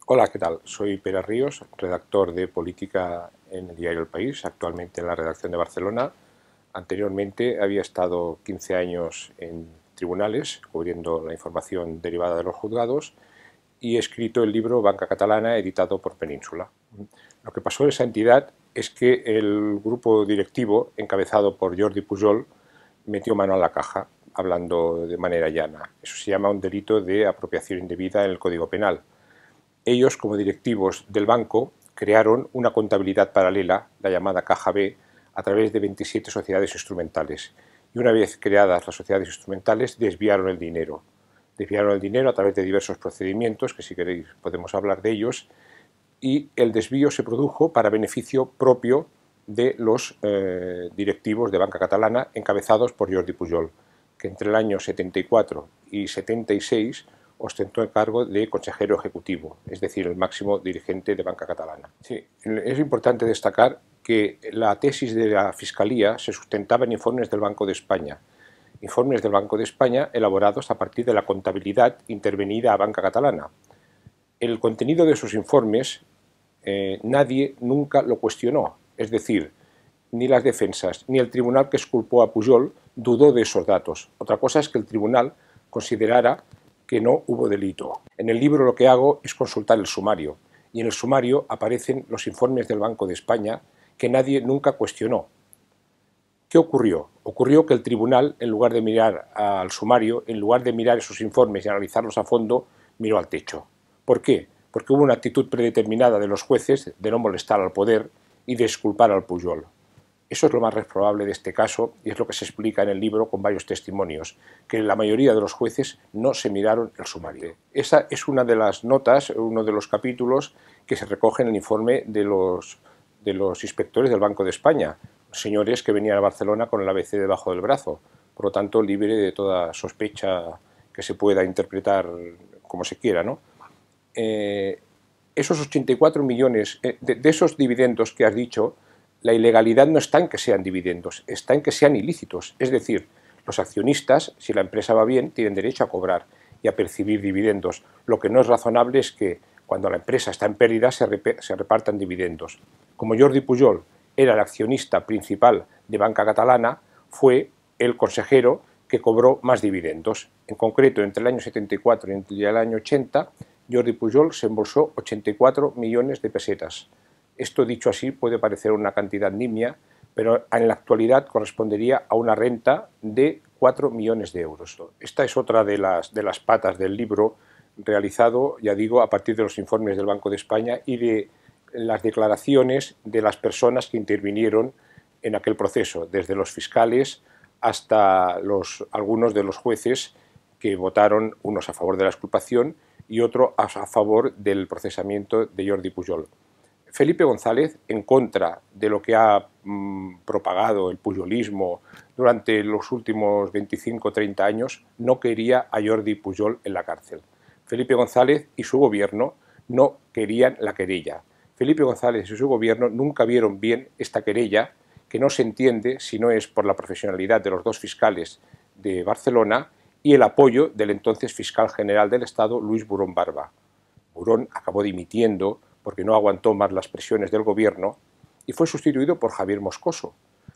Hola, ¿qué tal? Soy Pere Ríos, redactor de política en el diario El País, actualmente en la redacción de Barcelona. Anteriormente había estado 15 años en tribunales, cubriendo la información derivada de los juzgados, y he escrito el libro Banca Catalana, editado por Península. Lo que pasó en esa entidad es que el grupo directivo, encabezado por Jordi Pujol, metió mano a la caja, hablando de manera llana. Eso se llama un delito de apropiación indebida en el Código Penal. Ellos, como directivos del banco, crearon una contabilidad paralela, la llamada Caja B, a través de 27 sociedades instrumentales. Y una vez creadas las sociedades instrumentales, desviaron el dinero. Desviaron el dinero a través de diversos procedimientos, que si queréis podemos hablar de ellos, y el desvío se produjo para beneficio propio de los directivos de Banca Catalana, encabezados por Jordi Pujol, que entre el año 74 y 76 ostentó el cargo de consejero ejecutivo, es decir, el máximo dirigente de Banca Catalana. Sí, es importante destacar que la tesis de la Fiscalía se sustentaba en informes del Banco de España, elaborados a partir de la contabilidad intervenida a Banca Catalana. El contenido de esos informes nadie nunca lo cuestionó, es decir, ni las defensas ni el tribunal que exculpó a Pujol dudó de esos datos. Otra cosa es que el tribunal considerara que no hubo delito. En el libro lo que hago es consultar el sumario, y en el sumario aparecen los informes del Banco de España que nadie nunca cuestionó. ¿Qué ocurrió? Ocurrió que el tribunal, en lugar de mirar al sumario, en lugar de mirar esos informes y analizarlos a fondo, miró al techo. ¿Por qué? Porque hubo una actitud predeterminada de los jueces de no molestar al poder y de exculpar al Pujol. Eso es lo más reprobable de este caso y es lo que se explica en el libro con varios testimonios, que la mayoría de los jueces no se miraron el sumario. Esa es una de las notas, uno de los capítulos que se recoge en el informe de los inspectores del Banco de España, señores que venían a Barcelona con el ABC debajo del brazo, por lo tanto libre de toda sospecha que se pueda interpretar como se quiera, ¿no? Esos 84 millones, de esos dividendos que has dicho, la ilegalidad no está en que sean dividendos, está en que sean ilícitos. Es decir, los accionistas, si la empresa va bien, tienen derecho a cobrar y a percibir dividendos. Lo que no es razonable es que cuando la empresa está en pérdida se repartan dividendos. Como Jordi Pujol era el accionista principal de Banca Catalana, fue el consejero que cobró más dividendos. En concreto, entre el año 74 y el año 80, Jordi Pujol se embolsó 84 millones de pesetas. Esto, dicho así, puede parecer una cantidad nimia, pero en la actualidad correspondería a una renta de 4 millones de euros. Esta es otra de las patas del libro, realizado, ya digo, a partir de los informes del Banco de España y de las declaraciones de las personas que intervinieron en aquel proceso, desde los fiscales hasta algunos de los jueces que votaron, unos a favor de la exculpación y otros a favor del procesamiento de Jordi Pujol. Felipe González, en contra de lo que ha propagado el pujolismo durante los últimos 25 o 30 años, no quería a Jordi Pujol en la cárcel. Felipe González y su gobierno no querían la querella. Felipe González y su gobierno nunca vieron bien esta querella, que no se entiende si no es por la profesionalidad de los dos fiscales de Barcelona y el apoyo del entonces fiscal general del Estado, Luis Burón Barba. Burón acabó dimitiendo porque no aguantó más las presiones del gobierno y fue sustituido por Javier Moscoso,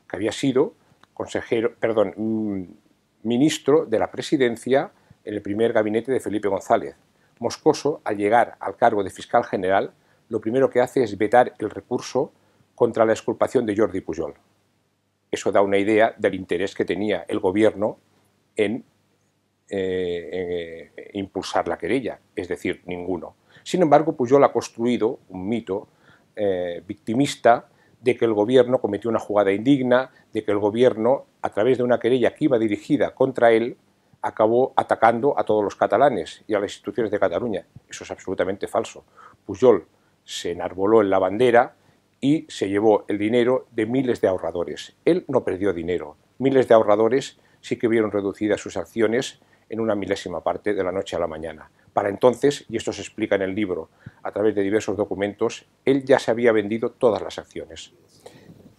que había sido ministro de la presidencia en el primer gabinete de Felipe González. Moscoso, al llegar al cargo de fiscal general, lo primero que hace es vetar el recurso contra la exculpación de Jordi Pujol. Eso da una idea del interés que tenía el gobierno en impulsar la querella, es decir, ninguno. Sin embargo, Pujol ha construido un mito victimista de que el gobierno cometió una jugada indigna, de que el gobierno, a través de una querella que iba dirigida contra él, acabó atacando a todos los catalanes y a las instituciones de Cataluña. Eso es absolutamente falso. Pujol se enarboló en la bandera y se llevó el dinero de miles de ahorradores. Él no perdió dinero. Miles de ahorradores sí que vieron reducidas sus acciones en una milésima parte de la noche a la mañana. Para entonces, y esto se explica en el libro a través de diversos documentos, él ya se había vendido todas las acciones.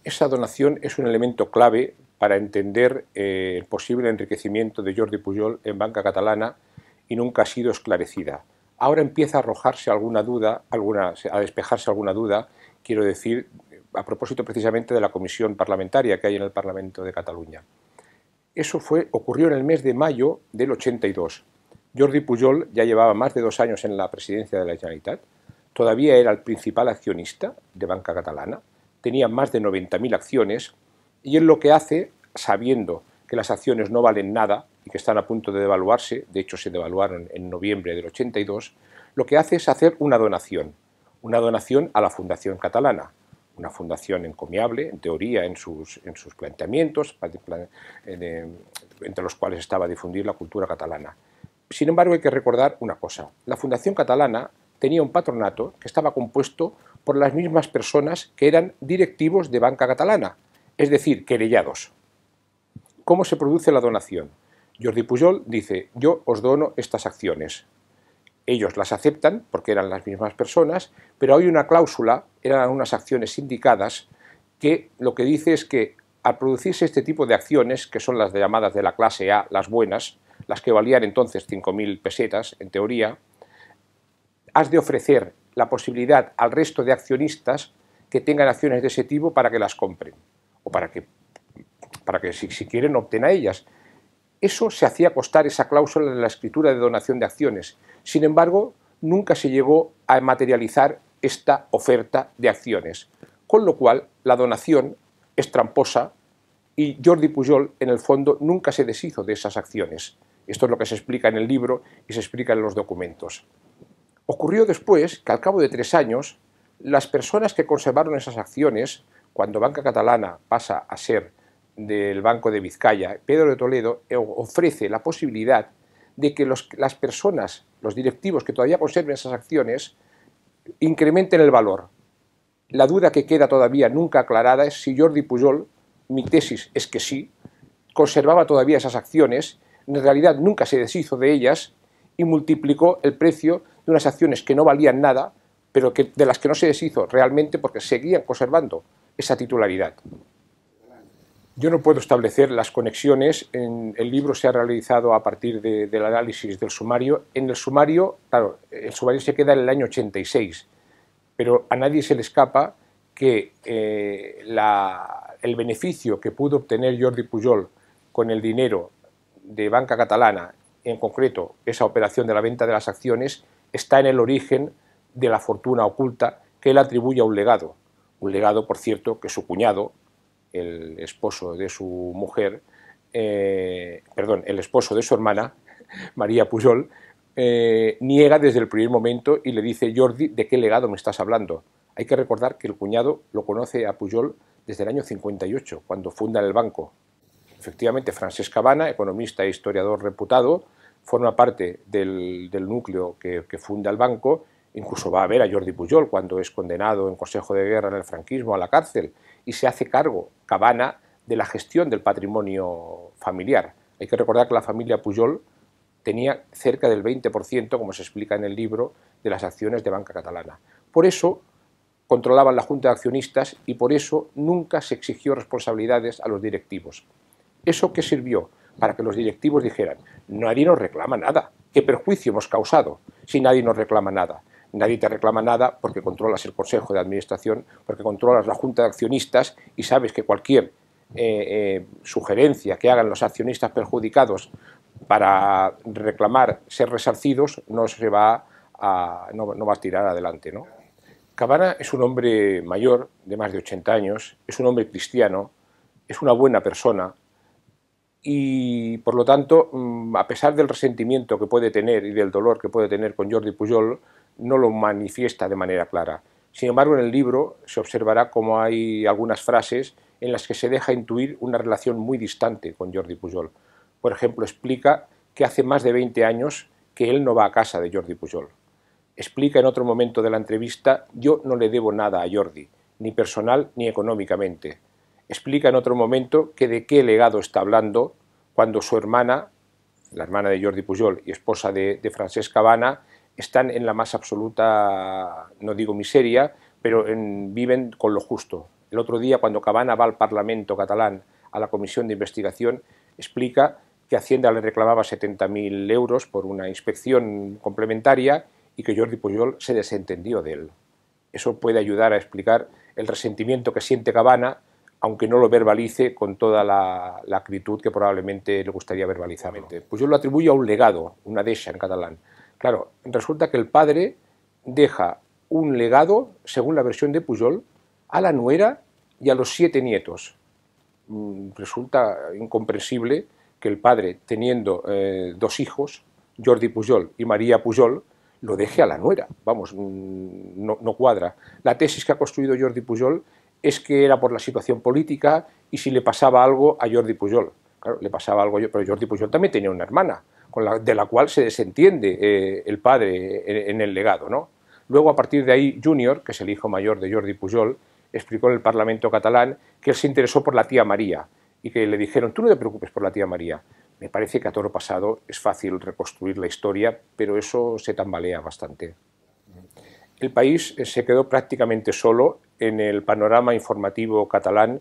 Esa donación es un elemento clave para entender el posible enriquecimiento de Jordi Pujol en Banca Catalana y nunca ha sido esclarecida. ahora empieza a arrojarse alguna duda, a despejarse alguna duda, quiero decir, a propósito precisamente de la comisión parlamentaria que hay en el Parlamento de Cataluña. Eso ocurrió en el mes de mayo del 82. Jordi Pujol ya llevaba más de 2 años en la presidencia de la Generalitat, todavía era el principal accionista de Banca Catalana, tenía más de 90.000 acciones y él lo que hace, sabiendo que las acciones no valen nada y que están a punto de devaluarse, de hecho se devaluaron en noviembre del 82, lo que hace es hacer una donación a la Fundación Catalana, una fundación encomiable, en teoría, en sus planteamientos, entre los cuales estaba difundir la cultura catalana. Sin embargo, hay que recordar una cosa. La Fundación Catalana tenía un patronato que estaba compuesto por las mismas personas que eran directivos de Banca Catalana, es decir, querellados. ¿Cómo se produce la donación? Jordi Pujol dice, yo os dono estas acciones. Ellos las aceptan porque eran las mismas personas, pero hay una cláusula, eran unas acciones sindicadas, que lo que dice es que al producirse este tipo de acciones, que son las llamadas de la clase A, las buenas, las que valían entonces 5.000 pesetas, en teoría, has de ofrecer la posibilidad al resto de accionistas que tengan acciones de ese tipo para que las compren, o para que si quieren opten a ellas. Eso se hacía constar esa cláusula en la escritura de donación de acciones. Sin embargo, nunca se llegó a materializar esta oferta de acciones, con lo cual la donación es tramposa y Jordi Pujol, en el fondo, nunca se deshizo de esas acciones. Esto es lo que se explica en el libro y se explica en los documentos. Ocurrió después que, al cabo de 3 años, las personas que conservaron esas acciones, cuando Banca Catalana pasa a ser del Banco de Vizcaya, Pedro de Toledo ofrece la posibilidad de que las personas, los directivos que todavía conserven esas acciones, incrementen el valor. La duda que queda todavía nunca aclarada es si Jordi Pujol, mi tesis es que sí, conservaba todavía esas acciones, en realidad nunca se deshizo de ellas y multiplicó el precio de unas acciones que no valían nada, pero de las que no se deshizo realmente porque seguían conservando esa titularidad. Yo no puedo establecer las conexiones, el libro se ha realizado a partir del análisis del sumario. En el sumario, claro, el sumario se queda en el año 86, pero a nadie se le escapa que el beneficio que pudo obtener Jordi Pujol con el dinero de Banca Catalana, en concreto esa operación de la venta de las acciones, está en el origen de la fortuna oculta que él atribuye a un legado, por cierto, que su cuñado, el esposo de su mujer, el esposo de su hermana, María Pujol, niega desde el primer momento y le dice, Jordi, ¿de qué legado me estás hablando? Hay que recordar que el cuñado lo conoce a Pujol desde el año 58, cuando fundan el banco. Efectivamente, Francesc Cabana, economista e historiador reputado, forma parte del núcleo que funda el banco. Incluso va a ver a Jordi Pujol cuando es condenado en Consejo de Guerra en el franquismo a la cárcel y se hace cargo, Cabana, de la gestión del patrimonio familiar. Hay que recordar que la familia Pujol tenía cerca del 20%, como se explica en el libro, de las acciones de Banca Catalana. Por eso controlaban la Junta de Accionistas y por eso nunca se exigió responsabilidades a los directivos. ¿Eso qué sirvió? Para que los directivos dijeran, nadie nos reclama nada, ¿qué perjuicio hemos causado si nadie nos reclama nada? Nadie te reclama nada porque controlas el Consejo de Administración, porque controlas la Junta de Accionistas y sabes que cualquier sugerencia que hagan los accionistas perjudicados para reclamar ser resarcidos no va a tirar adelante, ¿no? Cabana es un hombre mayor, de más de 80 años, es un hombre cristiano, es una buena persona y, por lo tanto, a pesar del resentimiento que puede tener y del dolor que puede tener con Jordi Pujol, no lo manifiesta de manera clara. Sin embargo, en el libro se observará cómo hay algunas frases en las que se deja intuir una relación muy distante con Jordi Pujol. Por ejemplo, explica que hace más de 20 años que él no va a casa de Jordi Pujol. Explica en otro momento de la entrevista, yo no le debo nada a Jordi, ni personal ni económicamente. Explica en otro momento que de qué legado está hablando cuando su hermana, la hermana de Jordi Pujol y esposa de Francesc Cabana, están en la más absoluta, no digo miseria, pero viven con lo justo. El otro día, cuando Cabana va al Parlamento catalán, a la comisión de investigación, explica que Hacienda le reclamaba 70.000 euros por una inspección complementaria y que Jordi Pujol se desentendió de él. Eso puede ayudar a explicar el resentimiento que siente Cabana, aunque no lo verbalice con toda la acritud que probablemente le gustaría verbalizarlo. Pujol lo atribuye a un legado, una deixa en catalán. Claro, resulta que el padre deja un legado, según la versión de Pujol, a la nuera y a los 7 nietos. Resulta incomprensible que el padre, teniendo 2 hijos, Jordi Pujol y María Pujol, lo deje a la nuera. Vamos, no cuadra. La tesis que ha construido Jordi Pujol es que era por la situación política y si le pasaba algo a Jordi Pujol. Claro, le pasaba algo, pero Jordi Pujol también tenía una hermana, de la cual se desentiende el padre en el legado, ¿no? Luego, a partir de ahí, Júnior, que es el hijo mayor de Jordi Pujol, explicó en el Parlamento catalán que él se interesó por la tía María y que le dijeron, tú no te preocupes por la tía María. Me parece que a toro pasado es fácil reconstruir la historia, pero eso se tambalea bastante. El país se quedó prácticamente solo en el panorama informativo catalán,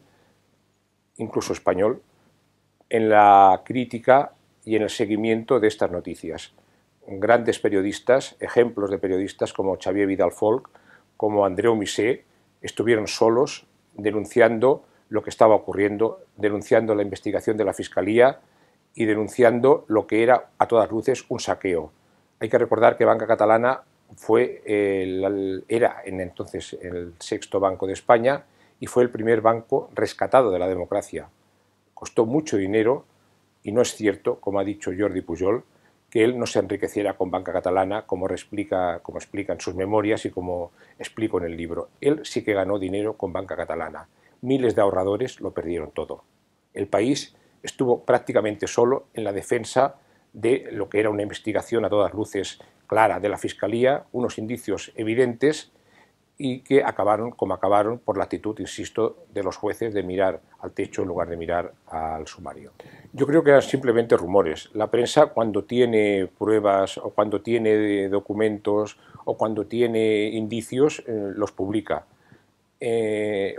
incluso español, en la crítica y en el seguimiento de estas noticias. Grandes periodistas, ejemplos de periodistas como Xavier Vidal-Folk, como Andreu Missé, estuvieron solos denunciando lo que estaba ocurriendo, denunciando la investigación de la Fiscalía y denunciando lo que era, a todas luces, un saqueo. Hay que recordar que Banca Catalana era entonces el 6º banco de España y fue el primer banco rescatado de la democracia. Costó mucho dinero y no es cierto, como ha dicho Jordi Pujol, que él no se enriqueciera con Banca Catalana, como explica en sus memorias y como explico en el libro. Él sí que ganó dinero con Banca Catalana. Miles de ahorradores lo perdieron todo. El país estuvo prácticamente solo en la defensa de lo que era una investigación a todas luces clara de la Fiscalía, unos indicios evidentes y que acabaron como acabaron por la actitud, insisto, de los jueces de mirar al techo en lugar de mirar al sumario. Yo creo que eran simplemente rumores. La prensa, cuando tiene pruebas o cuando tiene documentos o cuando tiene indicios, los publica.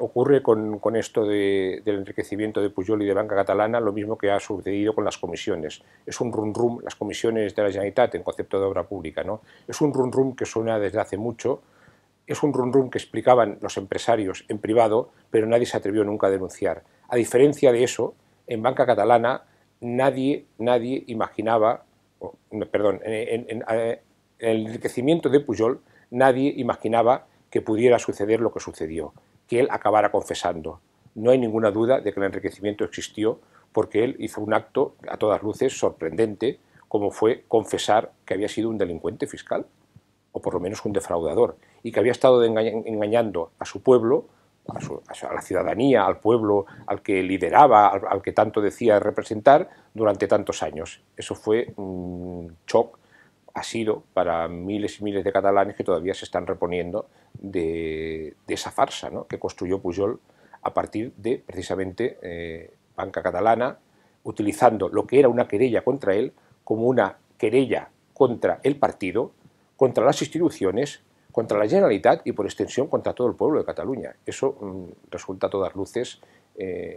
Ocurre con esto del enriquecimiento de Pujol y de Banca Catalana lo mismo que ha sucedido con las comisiones. Es un rum-rum, las comisiones de la Generalitat en concepto de obra pública, ¿no? Es un rum-rum que suena desde hace mucho, es un rum-rum que explicaban los empresarios en privado, pero nadie se atrevió nunca a denunciar. A diferencia de eso, en Banca Catalana nadie imaginaba, en el enriquecimiento de Pujol nadie imaginaba que pudiera suceder lo que sucedió, que él acabara confesando. No hay ninguna duda de que el enriquecimiento existió porque él hizo un acto a todas luces sorprendente, como fue confesar que había sido un delincuente fiscal, o por lo menos un defraudador, y que había estado engañando a su pueblo, a la ciudadanía, al pueblo al que lideraba, al que tanto decía representar durante tantos años. Eso fue un shock, ha sido para miles y miles de catalanes que todavía se están reponiendo de esa farsa, ¿no?, que construyó Pujol a partir de, precisamente, Banca Catalana, utilizando lo que era una querella contra él como una querella contra el partido, contra las instituciones, contra la Generalitat y, por extensión, contra todo el pueblo de Cataluña. Eso resulta a todas luces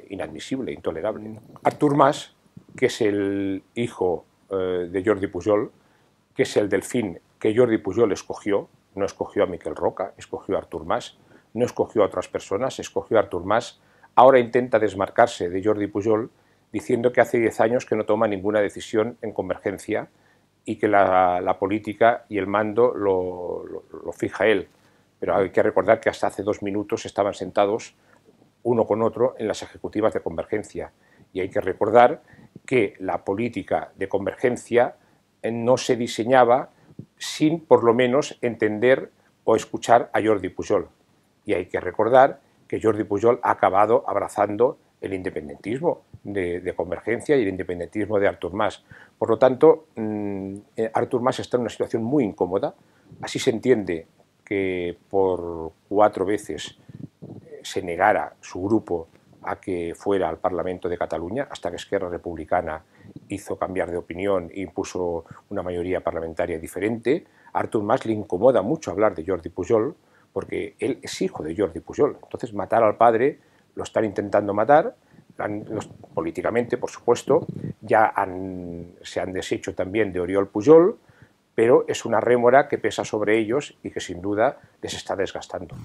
inadmisible, intolerable. Artur Mas, que es el hijo de Jordi Pujol, que es el delfín que Jordi Pujol escogió, no escogió a Miquel Roca, escogió a Artur Mas, no escogió a otras personas, escogió a Artur Mas, ahora intenta desmarcarse de Jordi Pujol diciendo que hace 10 años que no toma ninguna decisión en Convergencia y que la política y el mando lo fija él. Pero hay que recordar que hasta hace 2 minutos estaban sentados uno con otro en las ejecutivas de Convergencia. Y hay que recordar que la política de Convergencia no se diseñaba sin, por lo menos, entender o escuchar a Jordi Pujol. Y hay que recordar que Jordi Pujol ha acabado abrazando el independentismo de Convergencia y el independentismo de Artur Mas. Por lo tanto, Artur Mas está en una situación muy incómoda. Así se entiende que por 4 veces se negara su grupo a que fuera al Parlamento de Cataluña, hasta que Esquerra Republicana hizo cambiar de opinión e impuso una mayoría parlamentaria diferente. A Artur Mas le incomoda mucho hablar de Jordi Pujol, porque él es hijo de Jordi Pujol. Entonces, matar al padre lo están intentando matar, políticamente, por supuesto, se han deshecho también de Oriol Pujol, pero es una rémora que pesa sobre ellos y que sin duda les está desgastando.